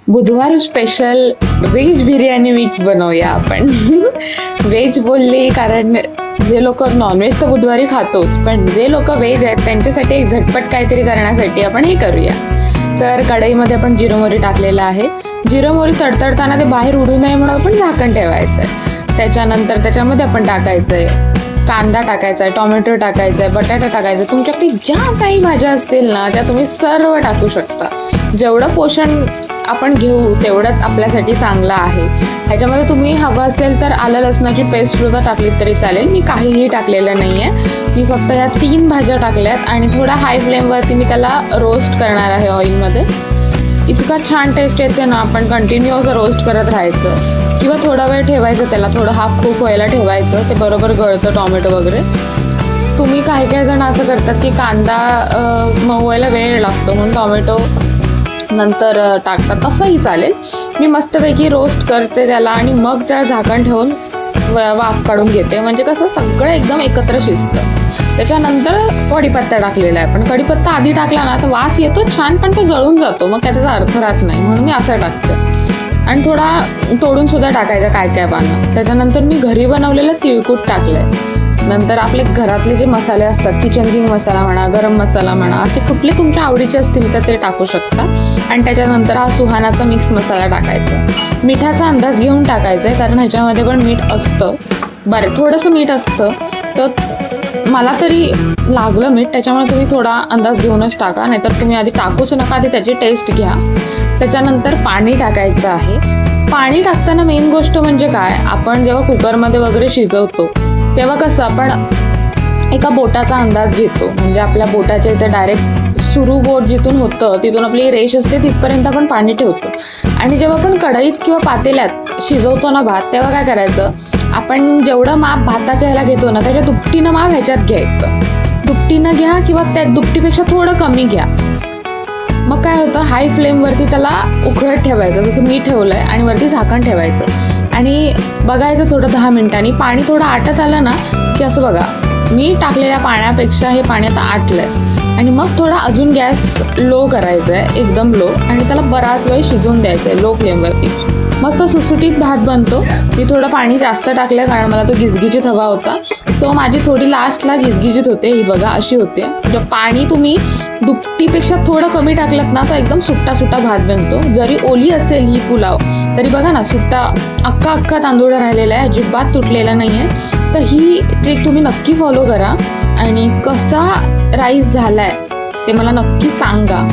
बुधवार special veg biryani mix बनवूया आपण. व्हेज बोलली कारण जे लोक नॉनव्हेज तर बुधवारी खातोच, पण जे लोक व्हेज आहेत त्यांच्यासाठी एक झटपट काहीतरी करण्यासाठी आपण हे करूया. तर कढईमध्ये आपण जिरं मोहरी टाकलेलं आहे. जिरं मोहरी तडतडताना ते बाहेर उडू नये म्हणून आपण झाकण ठेवायचं आहे. त्याच्यानंतर त्याच्यामध्ये आपण टाकायचं आहे कांदा टाकायचा आहे, टोमॅटो टाकायचा आहे, बटाटा टाकायचा आहे. तुमच्याकडे ज्या काही भाज्या असतील ना त्या तुम्ही सर्व टाकू शकता. जेवढं पोषण आपण घेऊ तेवढंच आपल्यासाठी चांगलं आहे. ह्याच्यामध्ये तुम्ही हवं असेल तर आलं लसणाची पेस्ट सुद्धा टाकली तरी चालेल. मी काहीही टाकलेलं नाही आहे. मी फक्त या 3 भाज्या टाकल्यात आणि थोडा हाय फ्लेमवरती मी त्याला रोस्ट करणार आहे ऑइलमध्ये. इतका छान टेस्ट येते ना. आपण कंटिन्यू असं रोस्ट करत राहायचं किंवा थोडा वेळ ठेवायचं, त्याला थोडं हाफ कुक व्हायला ठेवायचं. ते बरोबर गळतं टोमॅटो वगैरे. तुम्ही काही जण असं करतात की कांदा मऊ व्हायला वेळ लागतो म्हणून टोमॅटो नंतर टाकतात, तसंही चालेल. मी मस्तपैकी रोस्ट करते त्याला आणि मग त्याला झाकण ठेवून वाफ काढून घेते. म्हणजे कसं सगळं एकदम एकत्र शिजतं. त्याच्यानंतर कढीपत्ता टाकलेला आहे. पण कढीपत्ता आधी टाकला ना तर वास येतो छान, पण तो जळून जातो, मग त्याचा अर्थ राहत नाही, म्हणून मी असं टाकते. आणि थोडा तोडून सुद्धा टाकायचं काय पानं. त्याच्यानंतर मी घरी बनवलेलं तिळकूट टाकलंय. नंतर आपले घरातले जे मसाले असतात, किचन किंग मसाला म्हणा, गरम मसाला म्हणा, असे कुठले तुमच्या आवडीचे असतील तर ते टाकू शकता. आणि त्याच्यानंतर हा सुहानाचा मिक्स मसाला टाकायचा. मिठाचा अंदाज घेऊन टाकायचा आहे, कारण ह्याच्यामध्ये पण मीठ असतं. बरं, थोडंसं मीठ असतं, तर मला तरी लागलं मीठ, त्याच्यामुळे तुम्ही थोडा अंदाज घेऊनच टाका, नाहीतर तुम्ही आधी टाकूच नका, आधी त्याची टेस्ट घ्या. त्याच्यानंतर पाणी टाकायचं आहे. पाणी टाकताना मेन गोष्ट म्हणजे काय, आपण जेव्हा कुकरमध्ये वगैरे शिजवतो तेव्हा कसं आपण एका बोटाचा अंदाज घेतो. म्हणजे आपल्या बोटाच्या इथे डायरेक्ट सुरू बोट जिथून होतं तिथून आपली रेष असते तिथपर्यंत आपण पाणी ठेवतो. आणि जेव्हा आपण कढईत किंवा पातेल्यात शिजवतो ना भात, तेव्हा काय करायचं, आपण जेवढं माप भाताच्या ह्याला घेतो ना त्याच्या दुपटीनं माप ह्याच्यात घ्यायचं. दुपटीनं घ्या किंवा त्या दुपटीपेक्षा थोडं कमी घ्या. मग काय होतं, हाय फ्लेमवरती त्याला उकळत ठेवायचं, जसं मी ठेवलंय, आणि वरती झाकण ठेवायचं आणि बघायचं थोडं 10 मिनिटांनी. पाणी थोडं आटत आलं ना की असं बघा, मी टाकलेल्या पाण्यापेक्षा हे पाणी आता आटलंय. आणि मग थोडा अजून गॅस लो करायचा आहे, एकदम लो, आणि त्याला बराच वेळ शिजवून द्यायचं आहे लो फ्लेमवरती. मस्त सुटसुटीत भात बनतो. मी थोडं पाणी जास्त टाकलं कारण मला तो गिजगिजीत हवा होता, सो माझी थोडी लास्टला गिजगिजीत होते. ही बघा अशी होते. जर पाणी तुम्ही दुपटीपेक्षा थोडं कमी टाकलं ना तर एकदम सुट्टा सुट्टा भात बनतो. जरी ओली असेल ही पुलाव तरी बघा ना, सुट्टा अख्खा तांदूळ राहिलेला आहे, अजिबात तुटलेला नाही आहे. तर ही ट्रिक तुम्ही नक्की फॉलो करा आणि कसा राईस झालाय ते मला नक्की सांगा.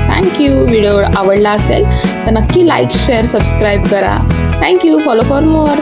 थँक्यू. व्हिडिओ आवडला असेल तर नक्की लाईक, शेअर, सबस्क्राईब करा. थँक्यू. Follow for more.